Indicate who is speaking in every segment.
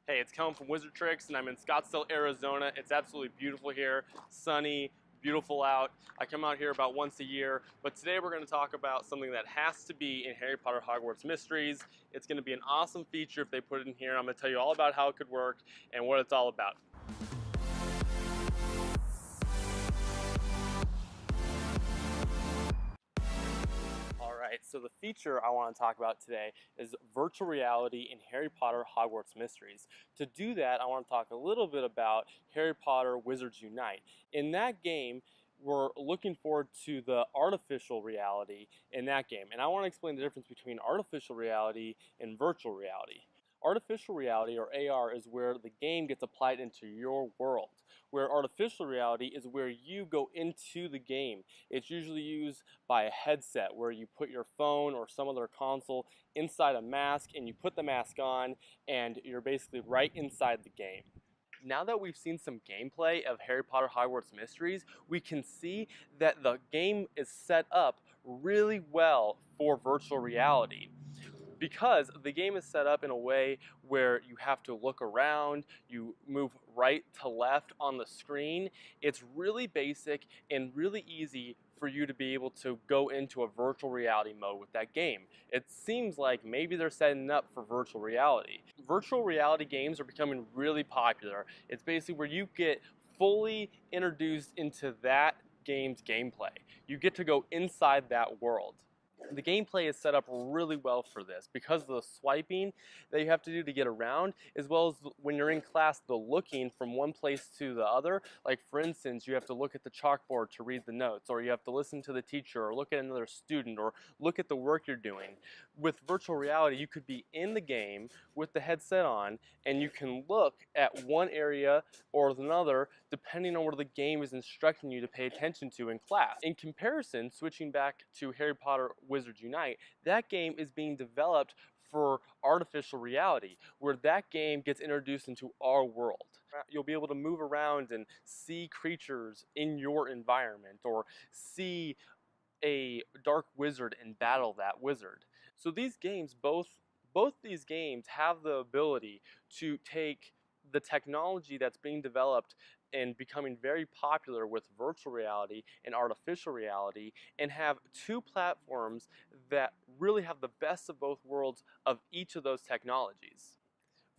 Speaker 1: Hey, it's Kellen from Wizard Tricks, and I'm in Scottsdale, Arizona. It's absolutely beautiful here, sunny, beautiful out. I come out here about once a year, but today we're going to talk about something that has to be in Harry Potter Hogwarts Mysteries. It's going to be an awesome feature if they put it in here. I'm going to tell you all about how it could work and what it's all about. Alright, so the feature I want to talk about today is virtual reality in Harry Potter Hogwarts Mysteries. To do that, I want to talk a little bit about Harry Potter Wizards Unite. In that game, we're looking forward to the artificial reality in that game. And I want to explain the difference between artificial reality and virtual reality. Artificial reality, or AR, is where the game gets applied into your world. Where artificial reality is where you go into the game. It's usually used by a headset where you put your phone or some other console inside a mask and you put the mask on and you're basically right inside the game. Now that we've seen some gameplay of Harry Potter Hogwarts Mysteries, we can see that the game is set up really well for virtual reality, because the game is set up in a way where you have to look around, you move right to left on the screen. It's really basic and really easy for you to be able to go into a virtual reality mode with that game. It seems like maybe they're setting up for virtual reality. Virtual reality games are becoming really popular. It's basically where you get fully introduced into that game's gameplay. You get to go inside that world. The gameplay is set up really well for this because of the swiping that you have to do to get around, as well as when you're in class, the looking from one place to the other. Like, for instance, you have to look at the chalkboard to read the notes, or you have to listen to the teacher, or look at another student, or look at the work you're doing. With virtual reality, you could be in the game with the headset on, and you can look at one area or another depending on where the game is instructing you to pay attention to in class. In comparison, switching back to Harry Potter Wizards Unite, that game is being developed for artificial reality, where that game gets introduced into our world. You'll be able to move around and see creatures in your environment, or see a dark wizard and battle that wizard. So these games, both these games have the ability to take the technology that's being developed and becoming very popular with virtual reality and artificial reality, and have two platforms that really have the best of both worlds of each of those technologies.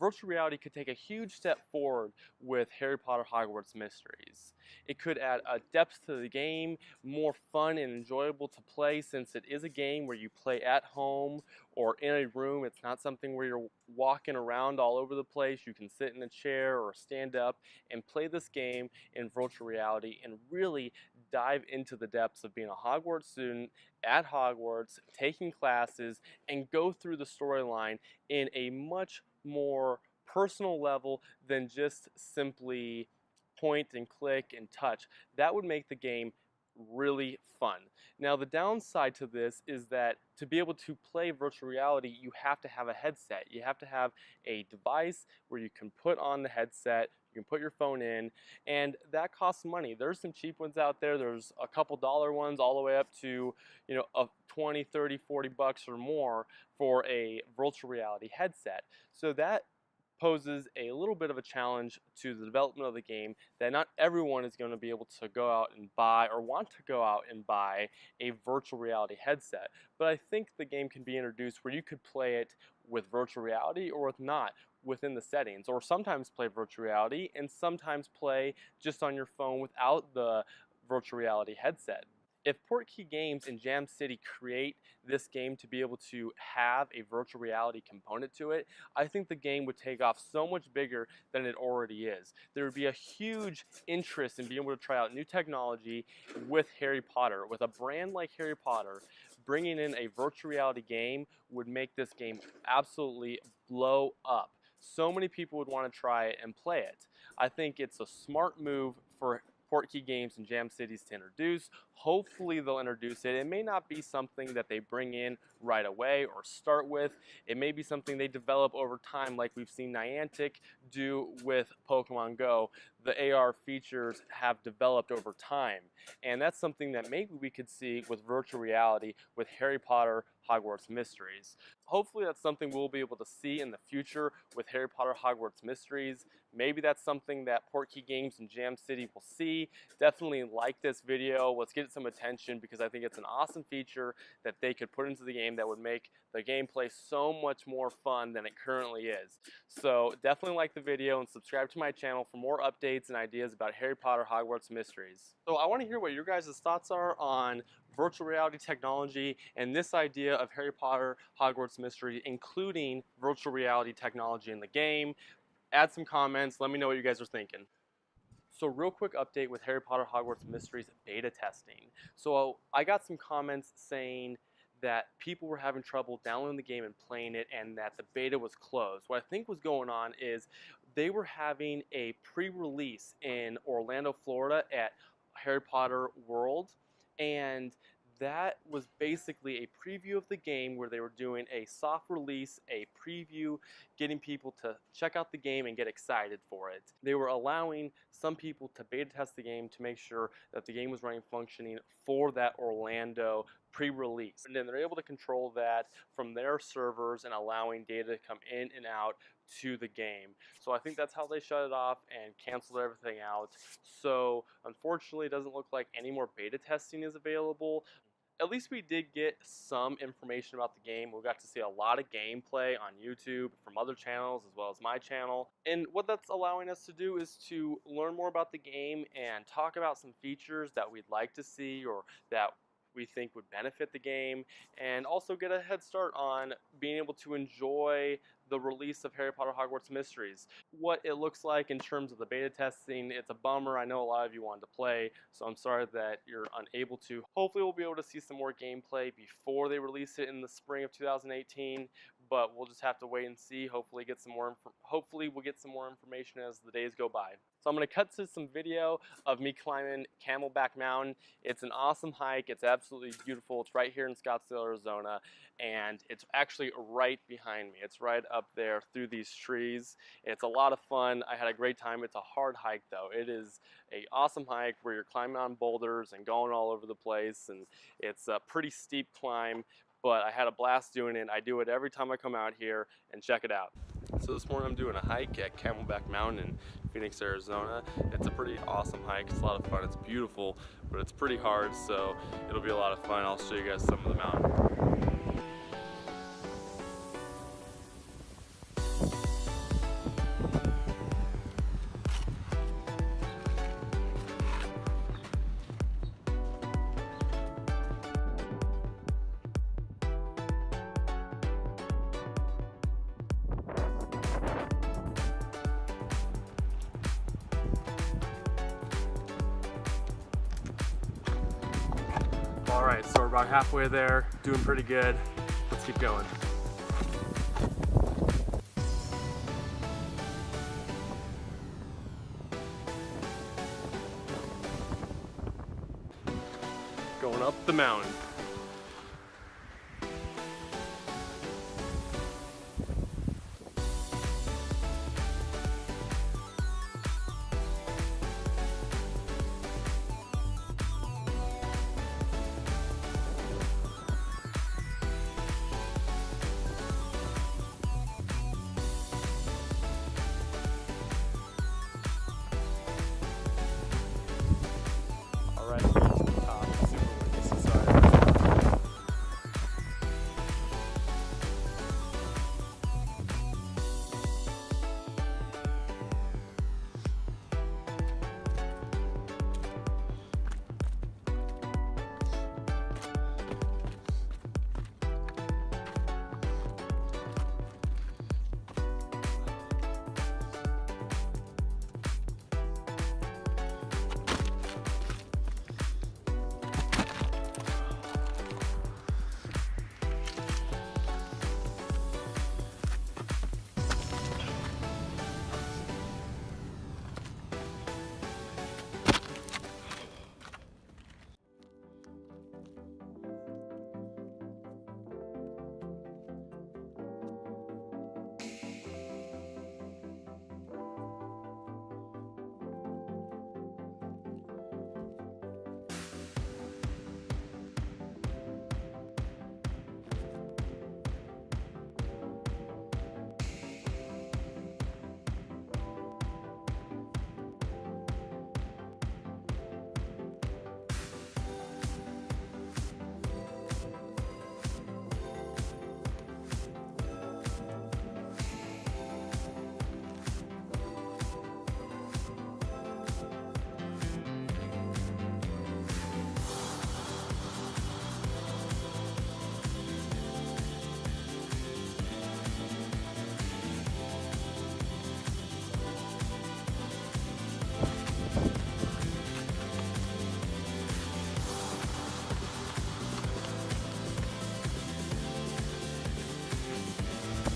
Speaker 1: Virtual reality could take a huge step forward with Harry Potter Hogwarts Mysteries. It could add a depth to the game, more fun and enjoyable to play, since it is a game where you play at home or in a room. It's not something where you're walking around all over the place. You can sit in a chair or stand up and play this game in virtual reality and really dive into the depths of being a Hogwarts student at Hogwarts, taking classes, and go through the storyline in a much more personal level than just simply point and click and touch. That would make the game really fun. Now, the downside to this is that to be able to play virtual reality, you have to have a headset. You have to have a device where you can put on the headset, you can put your phone in, and that costs money. There's some cheap ones out there. There's a couple dollar ones all the way up to, a 20, 30, 40 bucks or more for a virtual reality headset. So that poses a little bit of a challenge to the development of the game, that not everyone is going to be able to go out and buy or want to go out and buy a virtual reality headset. But I think the game can be introduced where you could play it with virtual reality or with not within the settings, or sometimes play virtual reality and sometimes play just on your phone without the virtual reality headset. If Portkey Games and Jam City create this game to be able to have a virtual reality component to it, I think the game would take off so much bigger than it already is. There would be a huge interest in being able to try out new technology with Harry Potter. With a brand like Harry Potter, bringing in a virtual reality game would make this game absolutely blow up. So many people would want to try it and play it. I think it's a smart move for Portkey Games and Jam Cities to introduce. Hopefully they'll introduce it. It may not be something that they bring in right away or start with. It may be something they develop over time, like we've seen Niantic do with Pokemon Go. the AR features have developed over time. And that's something that maybe we could see with virtual reality with Harry Potter Hogwarts Mysteries. Hopefully that's something we'll be able to see in the future with Harry Potter Hogwarts Mysteries. Maybe that's something that Portkey Games and Jam City will see. Definitely like this video. Let's get some attention because I think it's an awesome feature that they could put into the game that would make the gameplay so much more fun than it currently is. So definitely like the video and subscribe to my channel for more updates and ideas about Harry Potter Hogwarts Mysteries. So I want to hear what your guys' thoughts are on virtual reality technology and this idea of Harry Potter Hogwarts Mystery, including virtual reality technology in the game. Add some comments, let me know what you guys are thinking. So real quick update with Harry Potter Hogwarts Mysteries beta testing. So I got some comments saying that people were having trouble downloading the game and playing it and that the beta was closed. What I think was going on is they were having a pre-release in Orlando, Florida at Harry Potter World, and that was basically a preview of the game where they were doing a soft release, a preview, getting people to check out the game and get excited for it. They were allowing some people to beta test the game to make sure that the game was running functioning for that Orlando pre-release. And then they're able to control that from their servers and allowing data to come in and out to the game. So I think that's how they shut it off and canceled everything out. So unfortunately, it doesn't look like any more beta testing is available. At least we did get some information about the game. We got to see a lot of gameplay on YouTube from other channels as well as my channel. And what that's allowing us to do is to learn more about the game and talk about some features that we'd like to see or that we think would benefit the game, and also get a head start on being able to enjoy the release of Harry Potter Hogwarts Mysteries. What it looks like in terms of the beta testing, it's a bummer. I know a lot of you wanted to play, so I'm sorry that you're unable to. Hopefully we'll be able to see some more gameplay before they release it in the spring of 2018, but we'll just have to wait and see. Hopefully we'll get some more information as the days go by. So I'm going to cut to some video of me climbing Camelback Mountain. It's an awesome hike. It's absolutely beautiful. It's right here in Scottdale, Arizona, and it's actually right behind me. It's right up there through these trees. It's a lot of fun. I had a great time. It's a hard hike though. It is an awesome hike where you're climbing on boulders and going all over the place, and it's a pretty steep climb, but I had a blast doing it. I do it every time I come out here and check it out. So this morning I'm doing a hike at Camelback Mountain in Phoenix, Arizona. It's a pretty awesome hike. It's a lot of fun. It's beautiful, but it's pretty hard, so it'll be a lot of fun. I'll show you guys some of the mountain. Alright, so we're about halfway there, doing pretty good. Let's keep going. Going up the mountain. Alright, to the top. Super windy, so sorry.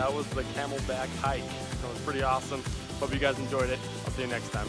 Speaker 1: that was the Camelback hike. It was pretty awesome. Hope you guys enjoyed it. I'll see you next time.